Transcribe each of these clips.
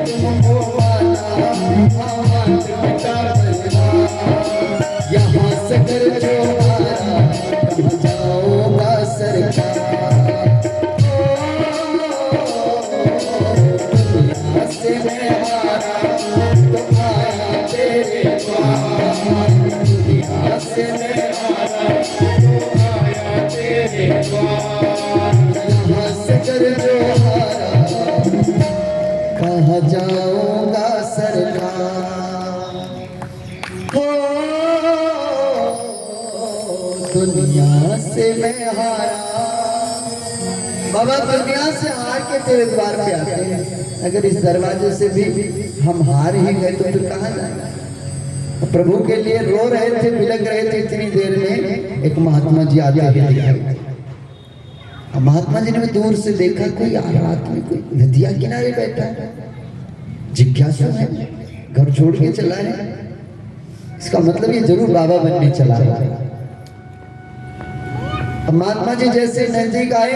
तुमको माना आवाज बेटा परिवार, यहाँ से कर जो हारा कहाँ जाओगा सरकार। दुनिया से मैं हारा तो आया तेरे द्वार, दुनिया से मैं हारा तो आया तेरे द्वार, यहाँ से कर जो हारा कहाँ जाऊंगा सरकार। हो दुनिया से मैं हारा, बाबा दुनिया से हार के तेरे द्वार पे आते हैं, अगर इस दरवाजे से भी हम हार ही गए तो फिर कहाँ जाएंगे। प्रभु के लिए रो रहे थे, बिलख रहे थे, इतनी देर में एक महात्मा जी आते हुए दिखाई। महात्मा जी ने दूर से देखा कोई रात में कोई नदिया किनारे बैठा है, जिज्ञासु है, घर छोड़ के चला है, इसका मतलब ये जरूर बाबा बनने चला है। अब महात्मा जी जैसे नजदीक आए,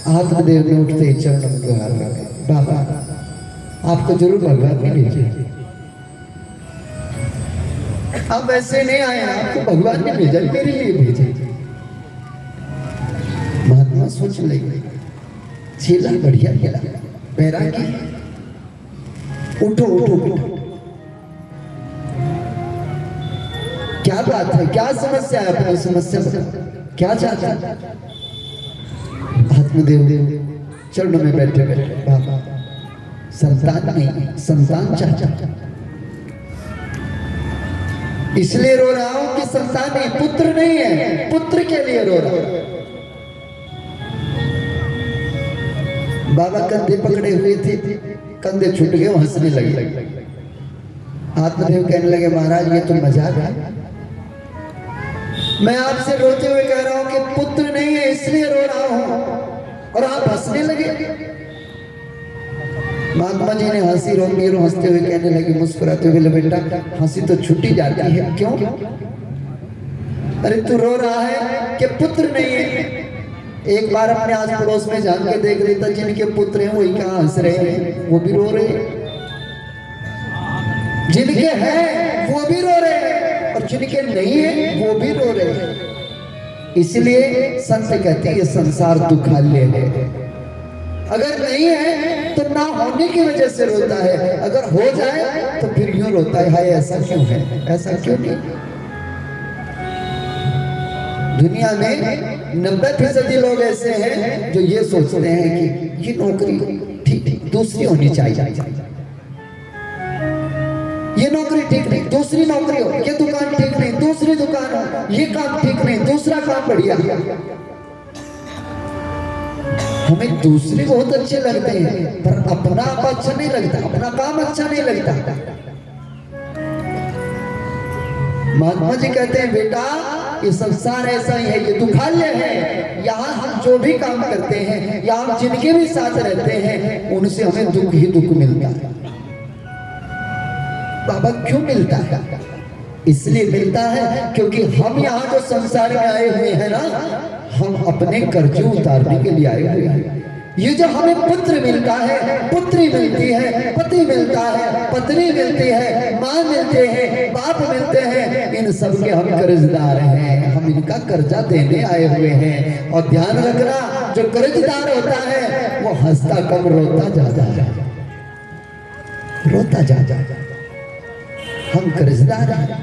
आत्मदेव ने उठते चरणों में गुहार लगे, बाबा आपको जरूर भगवान ने भेजे। आप ऐसे नहीं आए, आपको भगवान ने भेजा, मेरे लिए भेजे। महात्मा सोच लगे, चेला बढ़िया खेला, बैरागी, उठो उठो उठो, क्या बात है, क्या समस्या है, अपनी समस्या बताओ, क्या चाहता है। आत्मदेव चरणों में बैठे बैठे, बाबा संतान नहीं, संतान चाहता, इसलिए रो रहा हूं कि संतान नहीं, पुत्र नहीं है, पुत्र के लिए रो रहा हूं। बाबा कंधे पकड़े हुए थे, कंधे छूट गए, हंसने लगे। आत्मदेव कहने लगे, महाराज ये तो मजाक है, मैं आपसे रोते हुए कह रहा हूं कि पुत्र नहीं है इसलिए रो रहा हूं, और आप हंसने लगे। महात्मा जी ने हंसी रोकी और हंसते हुए कहने लगे, मुस्कुराते हुए, बेटा हंसी तो छुट्टी जाती है, क्यों? अरे तू रो रहा है कि पुत्र नहीं है, एक बार अपने आस पड़ोस में जान के देख लेता, जिनके पुत्र हैं वही कहाँ हंस रहे हैं, वो भी रो रहे हैं, जिनके हैं वो भी रो रहे हैं, और जिनके नहीं है वो भी रो रहे हैं। इसलिए संत कहते हैं ये संसार दुखालय है, अगर नहीं है तो ना होने की वजह से रोता है, अगर हो जाए तो फिर यूं रोता है, हाय ऐसा क्यों है, ऐसा क्यों नहीं। दुनिया में 90% लोग ऐसे हैं जो ये सोचते हैं कि ये नौकरी ठीक दूसरी होनी चाहिए, ये नौकरी ठीक नहीं दूसरी नौकरी हो, ये दुकान ठीक नहीं दूसरी दुकान हो, ये काम ठीक नहीं दूसरा काम बढ़िया। हमें दूसरे बहुत अच्छे लगते हैं पर अपना आप अच्छा नहीं लगता, अपना काम अच्छा नहीं लगता। महात्मा जी कहते हैं, बेटा ये संसार ऐसा ही है, ये दुखालय है, यहाँ हम जो भी काम करते हैं या हम जिनके भी साथ रहते हैं उनसे हमें दुख ही दुख मिलता है। बाबा क्यों मिलता है? इसलिए मिलता है क्योंकि हम यहाँ जो संसार में आए हुए हैं ना, हम अपने कर्जे उतारने के लिए आए हुए हैं। ये जो हमें पुत्र मिलता है, पुत्री मिलती है, पति मिलता है, पत्नी मिलती है, माँ मिलते हैं, बाप मिलते हैं, इन सब के हम कर्जदार हैं, हम इनका कर्जा देने आए हुए हैं। और ध्यान रखना, जो कर्जदार होता है वो हंसता कम रोता ज्यादा, रोता ज्यादा। हम कर्जदार हैं।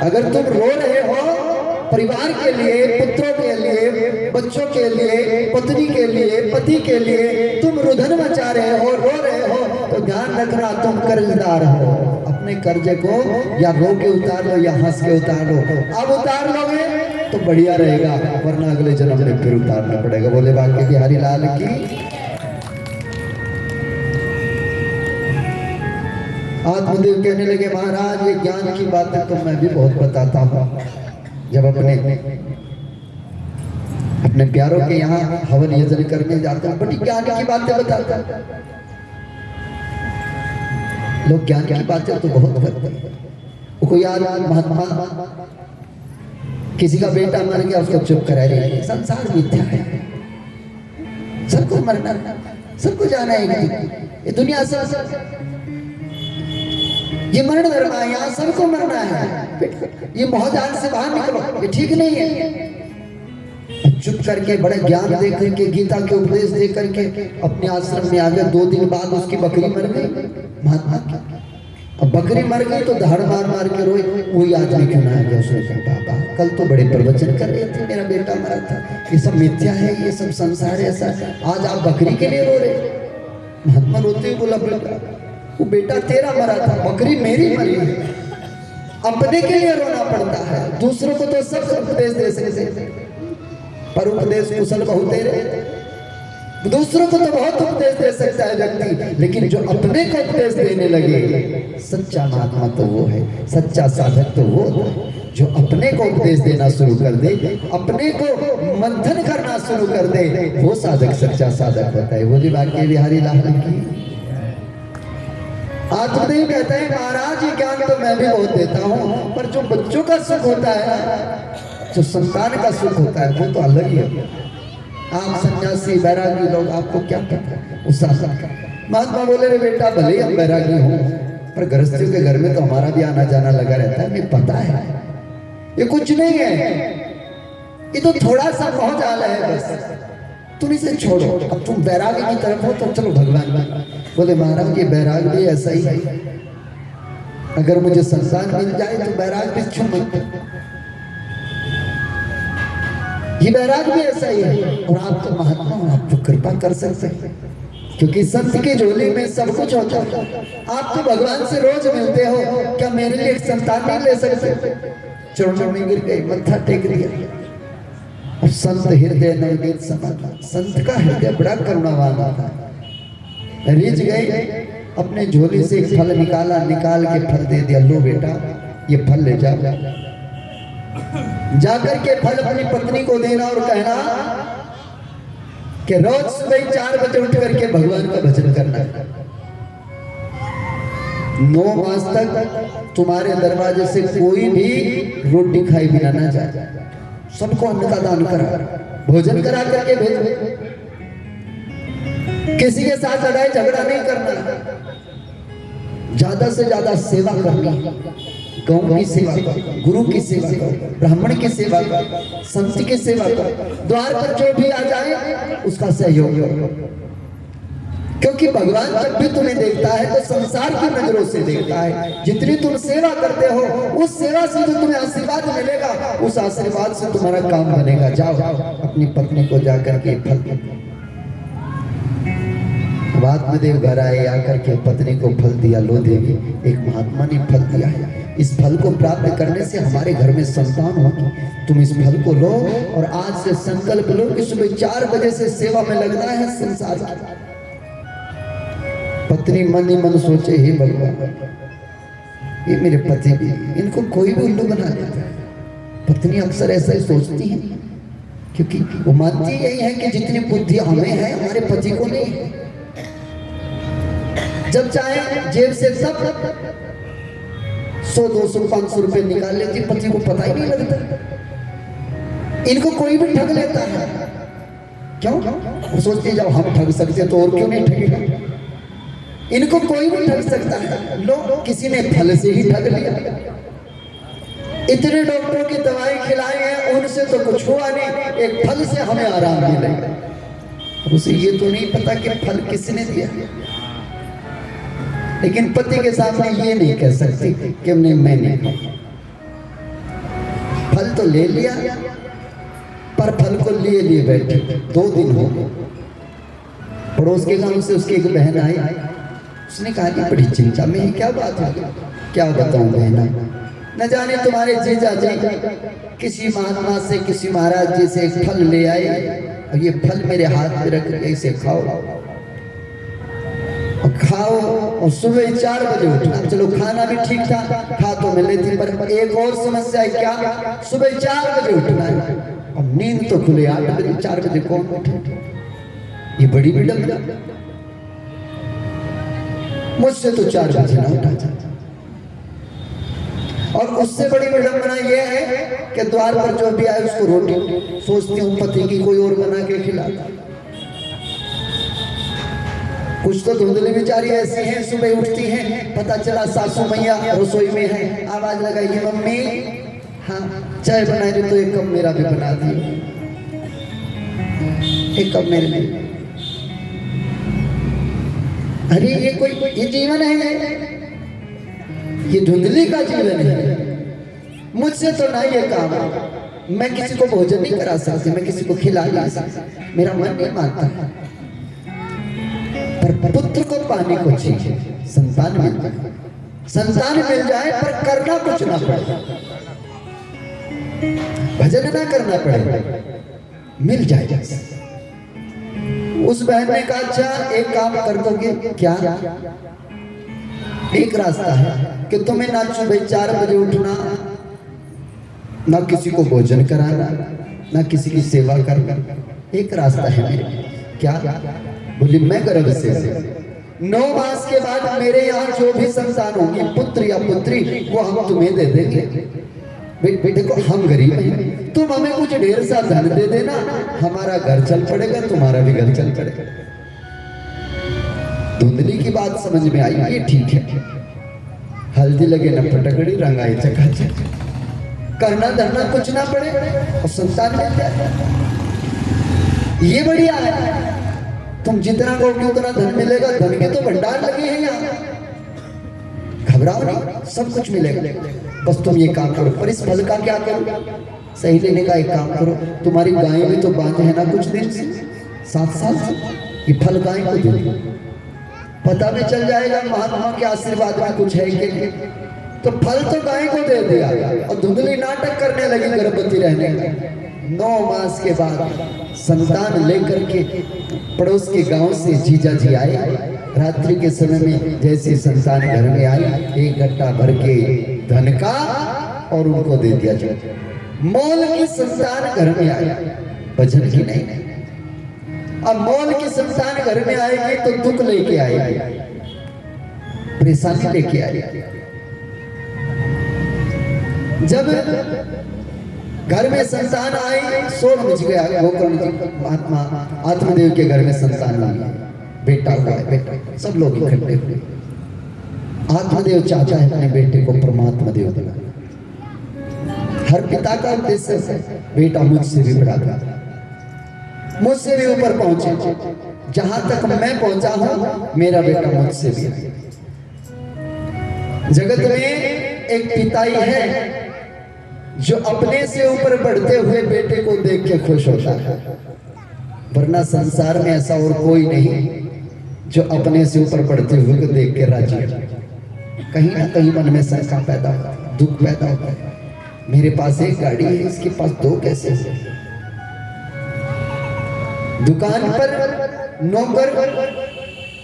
अगर तुम रो रहे हो परिवार के लिए, पुत्रों के लिए, बच्चों के लिए, पत्नी के लिए, पति के लिए, तुम रुदन मचा रहे हो, रो रहे हो, तो ध्यान रखना तुम कर्जदार हो। अपने कर्जे को या रो के उतार लो या हंस के उतार लो। अब उतार लोगे तो बढ़िया रहेगा, वरना अगले जन्म में फिर उतारना पड़ेगा। बोले बाकी बिहारी लाल की। आत्मदेव कहने लगे, महाराज ये ज्ञान की बातें तो मैं भी बहुत बताता हूँ। जब अपने प्यारों के यहाँ हवन यजन करने जाते हैं, बड़ी ज्ञान की बातें बताते हैं लोग। ज्ञान की बातें तो बहुत करते हैं। कोई आदमी महात्मा किसी का बेटा मर गया, उसको चुप करा रही है, संसार मिथ्या है, सबको मरना, सबको जाना है एक दिन। ये दुनिया सब ये मरण धर्म है, यहाँ सबको मरना है। ये मोहजाल से बाहर निकलो, ये ठीक नहीं है। चुप करके बड़े ज्ञान दे करके गीता के उपदेश दे करके अपने आश्रम में आ गए। 2 दिन बाद उसकी बकरी मर गई महात्मा की। अब बकरी मर गई तो धाड़ मार मार के रोए। वही आदमी क्यों ना आ गया, उसने कहा बाबा कल तो बड़े प्रवचन कर रहे थे, मेरा बेटा मरा था, ये सब मिथ्या है, ये सब संसार ऐसा, आज आप बकरी के लिए रो रहे। महात्मा रोते हुए बोला बेटा वो बेटा तेरा मरा था, बकरी मेरी मरी है। अपने के लिए रोना पड़ता है, दूसरों को तो सब उपदेश दे सकते, पर उपदेश कुशल बहुत तेरे। दूसरों को तो बहुत उपदेश दे सकता है व्यक्ति, लेकिन जो अपने को उपदेश देने लगे, सच्चा महात्मा तो वो है, सच्चा साधक तो वो है जो अपने को उपदेश देना शुरू कर दे, अपने को मंथन करना शुरू कर दे, वो साधक सच्चा साधक होता है। वो जी बाकी बिहारी लाल की आत्मदेव कहते हैं महाराज ये ज्ञान तो मैं भी बहुत देता हूँ, पर जो बच्चों का सुख होता है, जो संतान का सुख होता है, वो तो अलग ही है। आप सन्यासी बैरागी लोग आपको क्या पता उस शासन का। महात्मा बोले रे बेटा भले हम बैरागी हों, पर गृहस्थियों के घर में तो हमारा भी आना जाना लगा रहता है, हमें पता है ये कुछ नहीं है, ये तो थोड़ा सा मोहजाल है बस, तुम इसे छोड़ो। अब तुम बैरागी की तरफ हो तो चलो भगवान। बोले महाराज ये बैराग भी ऐसा ही है, अगर मुझे संतान मिल जाए तो बैराग भी छू मत, ये बैराग भी ऐसा ही है। और आप तो महात्मा हो, आप तो कृपा कर सकते हैं, क्योंकि संत की झोली में सब कुछ होता है। आप तो भगवान से रोज मिलते हो, क्या मेरे लिए एक संतान नहीं ले सकते? चरणों में गिर गए, मत्था टेक दिया। और संत हृदय नवनीत समाता, संत का हृदय बड़ा करुणावान होता है। रीझ गए, अपने झोली से एक फल निकाला, निकाल के फल दे दिया, लो बेटा ये फल ले जाओ। जाकर के फल अपनी पत्नी को देना और कहना कि रोज सुबह 4 बजे उठ करके भगवान का भजन करना। 9 मास तक तुम्हारे दरवाजे से कोई भी रोटी खाई बिना ना जाए, सबको अन्न का दान करा, भोजन करा करके भेजो। किसी के साथ लड़ाई झगड़ा नहीं करना, ज्यादा से ज्यादा सेवा करनी, गौ की सेवा कर, गुरु की सेवा कर, ब्राह्मण की सेवा कर, संत की सेवा कर, द्वार पर जो भी आ जाए उसका सहयोग करो। क्योंकि भगवान जब भी तुम्हें देखता है तो संसार की नजरों से देखता है। जितनी तुम सेवा करते हो उस सेवा से जो तुम्हें आशीर्वाद मिलेगा, उस आशीर्वाद से तुम्हारा काम बनेगा। जाओ अपनी पत्नी को जाकर के फल। आत्मदेव घर आए, आकर के पत्नी को फल दिया, लो देवी एक महात्मा ने फल दिया है, इस फल को प्राप्त करने से हमारे घर में संतान होगी, तुम इस फल को लो और आज से संकल्प लो कि सुबह 4 बजे से सेवा में लगना है संसार की। पत्नी मन ही मन सोचे, हे भगवान ये मेरे पति भी, इनको कोई भी उल्लू बना देता है। पत्नी अक्सर ऐसा ही सोचती है, क्योंकि वो मानती यही है कि जितनी बुद्धि हमें है हमारे पति को नहीं है। जब चाहे जेब से सब 100, 200, 500 रुपए निकाल लेती, पति को पता ही नहीं लगता। इनको कोई भी ठग लेता है, क्यों? वो सोचती जब हम ठग सकते तो और क्यों नहीं ठगेगा। इनको कोई भी ठग सकता है। लो किसी ने फल से ही ठग लिया। इतने डॉक्टरों की दवाई खिलाई है, उनसे तो कुछ हुआ नहीं, एक फल से हमें आराम मिलेगा। उसे ये तो नहीं पता कि फल किसने दिया, लेकिन पति के सामने ये नहीं कह सकती कि मैंने फल तो ले लिया, पर फल को लिए लिए बैठे 2 दिन हो गए। पड़ोस के गांव से उसकी एक बहन आई, उसने कहा कि बड़ी चिंता में है, क्या बात है? क्या बताऊं बहना, न जाने तुम्हारे जीजा जी किसी महात्मा से, किसी महाराज जी से एक फल ले आए और ये फल मेरे हाथ में रख के इसे खाओ और खाओ और सुबह 4 बजे उठना। चलो खाना भी ठीक था, खा तो मिले थी, पर एक और समस्या है, क्या? सुबह 4 बजे उठना है और नींद तो खुले 8 बजे, 4 बजे कौन उठे? ये बड़ी विडंबना। मुझसे तो 4 बजे ना उठा जाता। और उससे बड़ी विडंबना यह है कि द्वार पर जो भी आए उसको रोटी सोचती हूँ पति की कोई और बना के खिलाता। कुछ तो धुंधली बेचारी ऐसी हैं, सुबह उठती हैं, पता चला सासू मैया रसोई में है, आवाज लगाई मम्मी हाँ चाय बनाई रही तो एक कप मेरा भी बना दियो, एक कप मेरे लिए। अरे ये जीवन है, ये धुंधली का जीवन है। मुझसे तो ना ये काम, मैं किसी को भोजन नहीं करा सकती, मैं किसी को खिला नहीं सकती, मेरा मन नहीं मानता। पर पुत्र को पाने को चाहिए, संतान मिल जाए, संतान मिल जाए पर करना कुछ ना पड़े, भजन ना करना पड़े, मिल जाए। उस बहन ने कहा अच्छा एक काम कर दोगे क्या? एक रास्ता है कि तुम्हें ना सुबह 4 बजे उठना, ना किसी को भोजन कराना, ना किसी की सेवा करना। एक रास्ता है मेरे, क्या? बोली मैं गर्भ से 9 मास के बाद मेरे यहाँ जो भी संतान होगी, पुत्र या पुत्री, वो हम तुम्हें दे देंगे। देखो हम गरीब हैं, तुम हमें कुछ ढेर सा धन दे देना, हमारा घर चल पड़ेगा, तुम्हारा भी घर चल पड़ेगा। धुंधली की बात समझ में आई, ये ठीक है। हल्दी लगे न फटकड़ी, रंगाई चकाचक, करना धरना कुछ ना पड़े और संतान मिल जाए, ये बढ़िया है। तुम जितना कहोगे उतना धन मिलेगा, धन के तो भंडार लगे हैं यहाँ, घबराओ नहीं, सब कुछ मिलेगा, बस तुम ये काम करो। पर इस फल का क्या करो? सही लेने का एक काम करो, तुम्हारी गाय भी तो बांझ है ना कुछ दिन से, 7 साल से, ये फल गाय को दे दो, पता भी चल जाएगा महात्मा के आशीर्वाद में कुछ है कि नहीं। तो फल तो गाय को दे दिया और धुंधली नाटक करने लगी गर्भवती रहने का। 9 मास के बाद संतान लेकर के पड़ोस के गांव से जीजा जी आए। रात्रि के समय में जैसे संतान घर में आई, एक गट्टा भर के धन का और उनको दे दिया जाए। मोल की संतान घर में आई, भजन की नहीं। अब मोल की संतान घर में आएगी तो दुख लेके आएगी, परेशानी लेके आएगी। जब घर में संतान आई, शोर मच गया। गोकर्ण जी महात्मा आत्मदेव के घर में संतान आई, बेटा हुआ है, बेटा, सब लोग इकट्ठे हुए। आत्मदेव चाहता है अपने बेटे को परमात्मा देव बना। हर पिता का उद्देश्य है बेटा मुझसे भी बड़ा था, मुझसे भी ऊपर पहुंचे, जहां तक मैं पहुंचा हूं मेरा बेटा मुझसे भी। जगत में एक पिता ही है जो अपने से ऊपर बढ़ते हुए बेटे को देख के खुश होता है, वरना संसार में ऐसा और कोई नहीं जो अपने से ऊपर बढ़ते हुए को देख के राजी है। कहीं ना कहीं मन में शंका पैदा होता है, दुख पैदा होता है। मेरे पास एक गाड़ी है, इसके पास 2 कैसे है? दुकान पर नौकर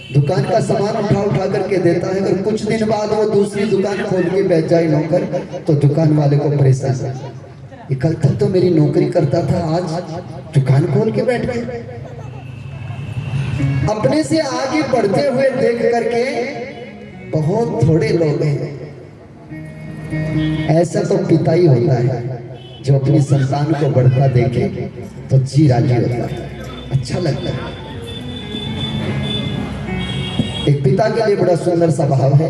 दुकान का सामान उठा करके देता है, अगर कुछ दिन बाद वो दूसरी दुकान खोल के बैठ जाए नौकर, तो दुकान वाले को परेशान है, कल तक तो मेरी नौकरी करता था, आज दुकान खोल के बैठ गए। अपने से आगे बढ़ते हुए देख करके बहुत थोड़े लोग हैं, ऐसा तो पिता ही होता है जो अपनी संतान को बढ़ता देखे तो जी राजी होता है, अच्छा लगता है। एक पिता के लिए बड़ा सुंदर सा भाव है।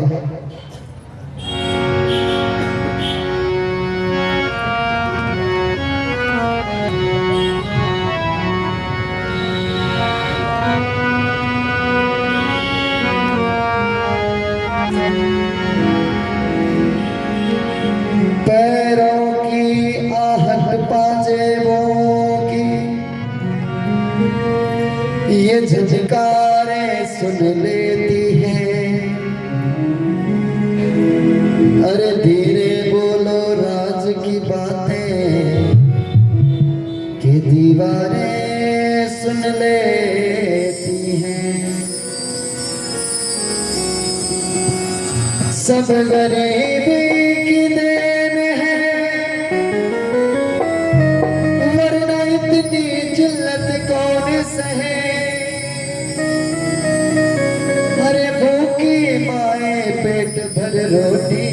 पैरों की आहट पांजेबों की ये झंझकारे सुन लेती है, अरे धीरे बोलो राज की बातें कि दीवारें सुन लेती हैं। सब गरीबी की देन है, वरना इतनी जिल्लत कौन सहे। अरे भूखी माए पेट भर रोटी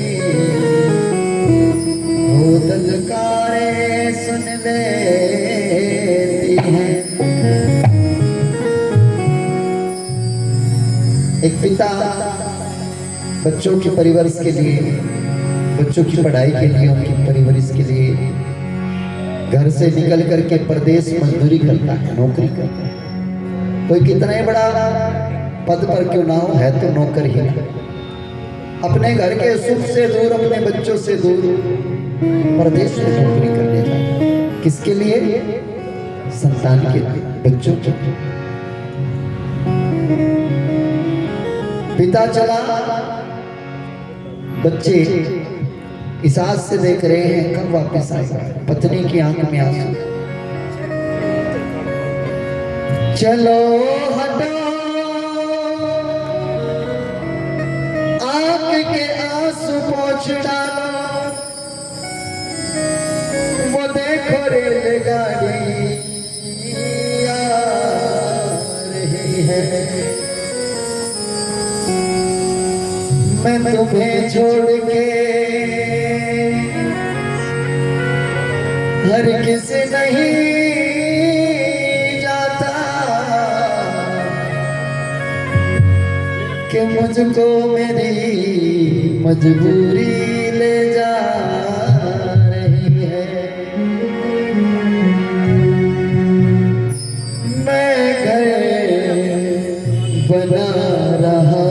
हो दलकारे सुन लेती हैं। एक पिता बच्चों की परवरिश के लिए, बच्चों की पढ़ाई के लिए, उनकी परवरिश के लिए घर से निकल करके प्रदेश मजदूरी करता है, नौकरी करता है। कोई कितना ही बड़ा पद पर क्यों ना हो, है तो नौकर ही। अपने घर के सुख से दूर, अपने बच्चों से दूर प्रदेश में नौकरी करने जाता है। किसके लिए? संतान के लिए, बच्चों के लिए। पिता चला, बच्चे इस आस से देख रहे हैं कब वापस आएगा। पत्नी की आंख में आंसू। चलो हटो आंख के आंसू पोंछ डालो, वो देखो रेलगाड़ी आ रही है। मैं तुम्हें छोड़ के हर किसी नहीं जाता, कि मुझको मेरी मजबूरी ले जा रही है। मैं घर बना रहा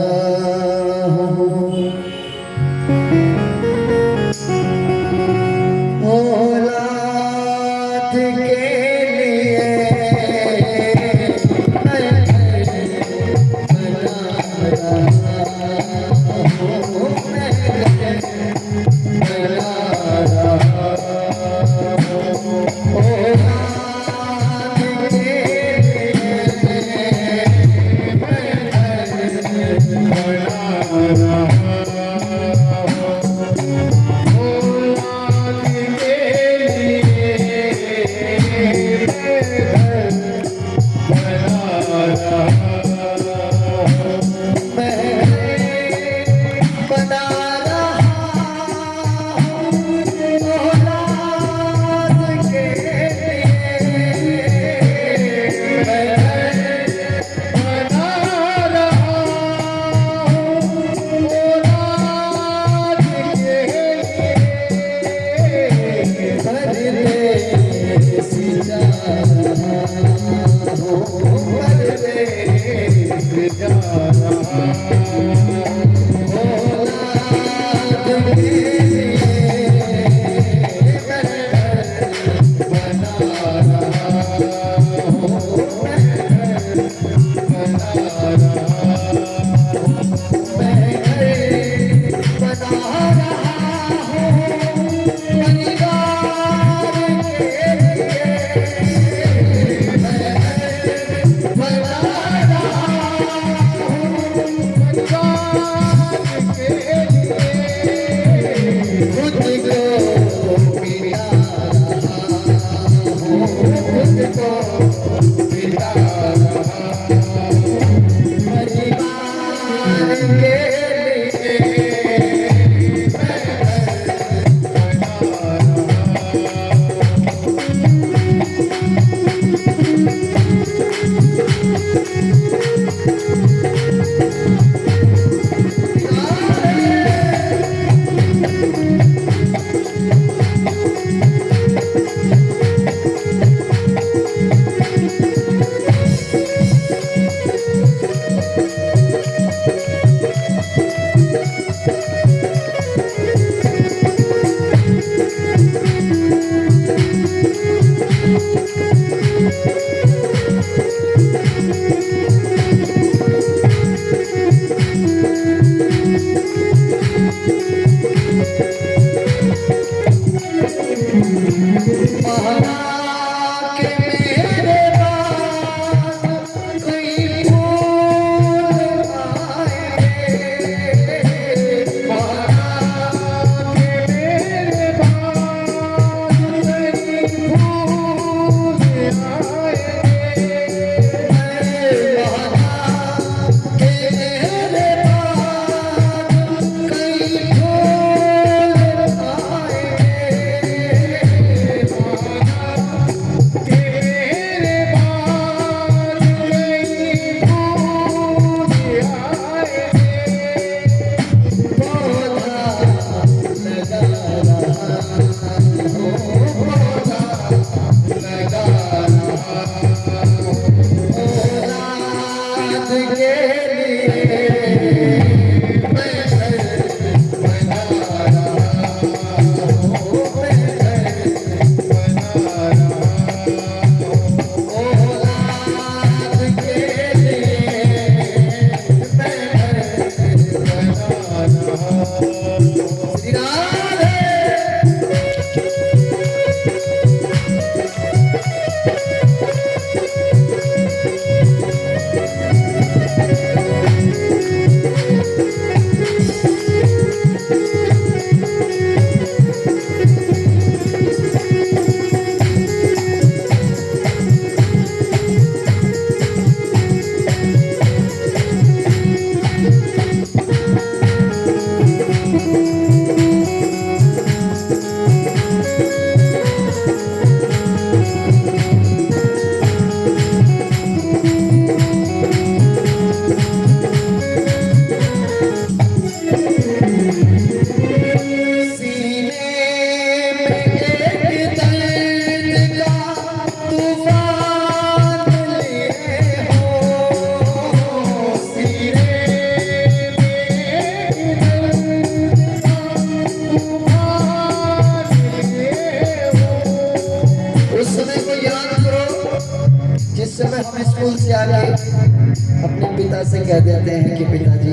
कह देते हैं कि पिताजी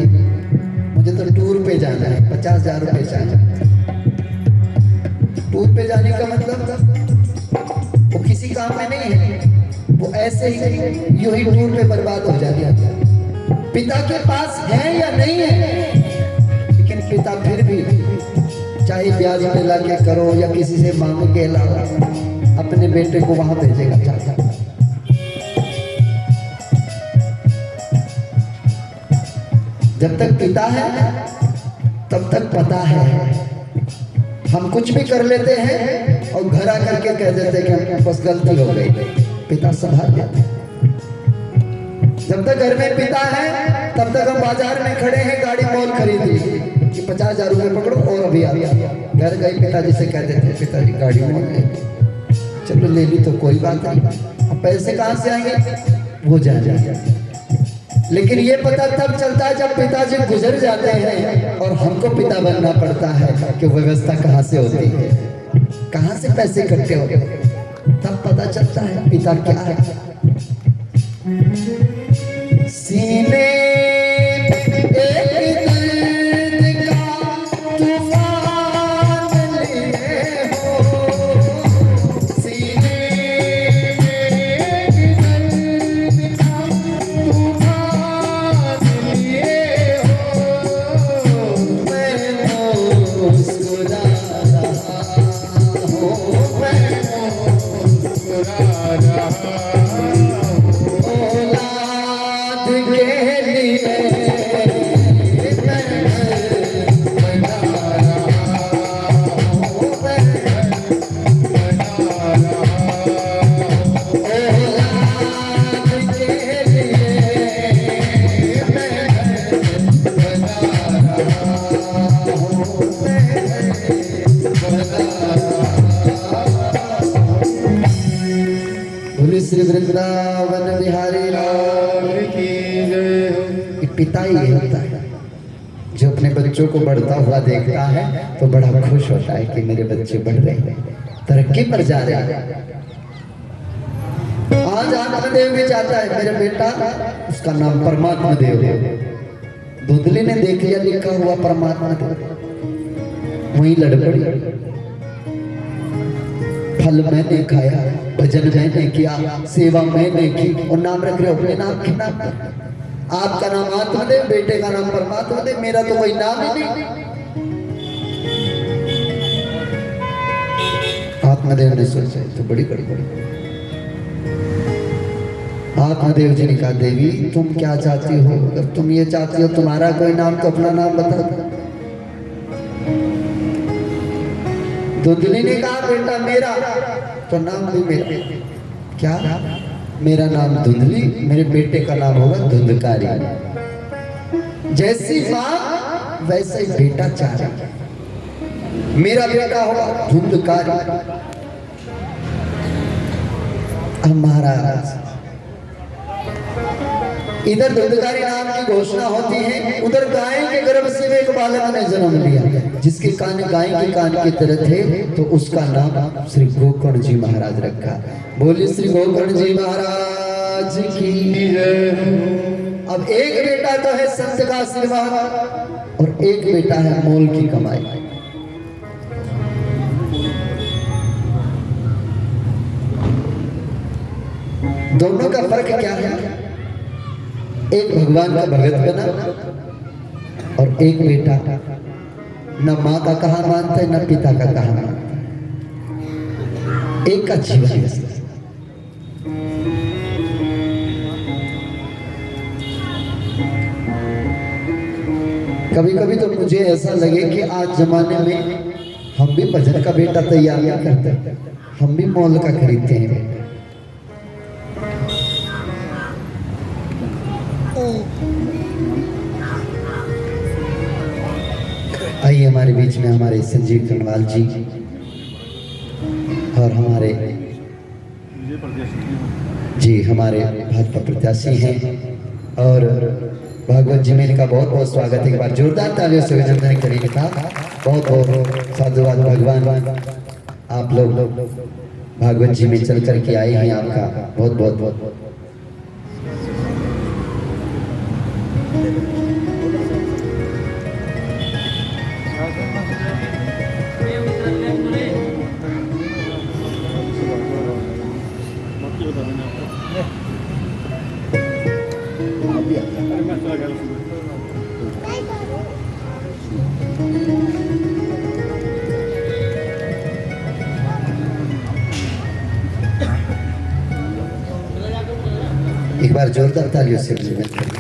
मुझे तो टूर पे जाना है, 50,000 रुपये चाहिए। टूर पे जाने का मतलब वो किसी काम में नहीं है, वो ऐसे ही यूं ही टूर पे बर्बाद हो जाएगा। पिता के पास है या नहीं है, लेकिन पिता फिर भी चाहे ब्याज पे ला के करो या किसी से मांग के अलावा अपने बेटे को वहां भेजेगा चाहता। जब तक पिता है तब तक पता है। हम कुछ भी कर लेते हैं और घर आकर के कह देते हैं कि हमको बस गलती हो गई, पिता संभाल जाते हैं। जब तक घर में पिता है तब तक हम बाजार में खड़े हैं, गाड़ी मोल खरीदी कि 50,000 रुपये पकड़ो और अभी आ घर गए, पिताजी से कह देते हैं पिताजी गाड़ी मोल ले, चलो ले ली तो कोई बात नहीं, अब पैसे कहाँ से आएंगे, वो जा जाएगा। लेकिन ये पता तब चलता है जब पिताजी गुजर जाते हैं और हमको पिता बनना पड़ता है कि व्यवस्था कहाँ से होती है, कहाँ से पैसे इकट्ठे होते हैं, तब पता चलता है पिता क्या है। सीने श्री वृंदावन बिहारी लाल की जय। पिता ही होता है जो अपने बच्चों को बढ़ता हुआ देखता है तो बड़ा खुश होता है कि मेरे बच्चे बढ़ रहे हैं, तरक्की पर जा रहे हैं। आज आत्मदेव भी चाहता है मेरा बेटा, उसका नाम परमात्मा देव है। धुंधली ने देख लिया लिखा हुआ परमात्मा देव, वही लड़ पड़ी। फल मैंने खाया, भजन मैंने किया, सेवा मैंने की, और नाम रख रहे हो अपने नाम के नाम पर। आपका नाम आत्मदेव, बेटे का नाम परमात्मा देव, मेरा तो कोई नाम ही नहीं। आत्मदेव ने सोचा तो बड़ी बड़ी बड़ी। आत्मदेव जी ने कहा देवी तुम क्या चाहती हो, अगर तुम ये चाहती हो तुम्हारा कोई नाम तो अपना नाम बता दो। धुंधली ने कहा बेटा मेरा तो नाम भी मेरा। क्या? मेरा नाम धुंधली, मेरे बेटे का नाम होगा धुंधकारी। जैसी माँ वैसे ही बेटा चाहे, मेरा बेटा होगा धुंधकारी। अब महाराज इधर धुंधकारी नाम की घोषणा होती है, उधर गाय के गर्भ से एक बालक ने जन्म लिया जिसके कान गाय के कान की तरह थे, तो उसका नाम श्री गोकर्ण जी महाराज रखा। बोलिए श्री गोकर्ण जी महाराज की जय। अब एक बेटा तो है संत का आशीर्वाद और एक बेटा है मोल की कमाई। दोनों का फर्क क्या है? एक भगवान का भगत बना और एक बेटा न माँ का कहा मानता है न पिता का कहा मानता है, एक का जीवन। कभी कभी तो मुझे ऐसा लगे कि आज जमाने में हम भी भजन का बेटा तैयार नहीं करते, हम भी मोल का खरीदते हैं। आइए हमारे बीच में हमारे संजीव कनवाल जी और हमारे जी हमारे भाजपा प्रत्याशी हैं और भागवत जी में का बहुत बहुत स्वागत। एक बार जोरदार तालियों से अभिनंदन करेंगे था। बहुत बहुत साधुवाद भगवान, आप लोग भागवत जी में चल करके आए हैं, आपका बहुत बहुत बहुत एक बार जोरदार तालियों से अभिनंदन करें।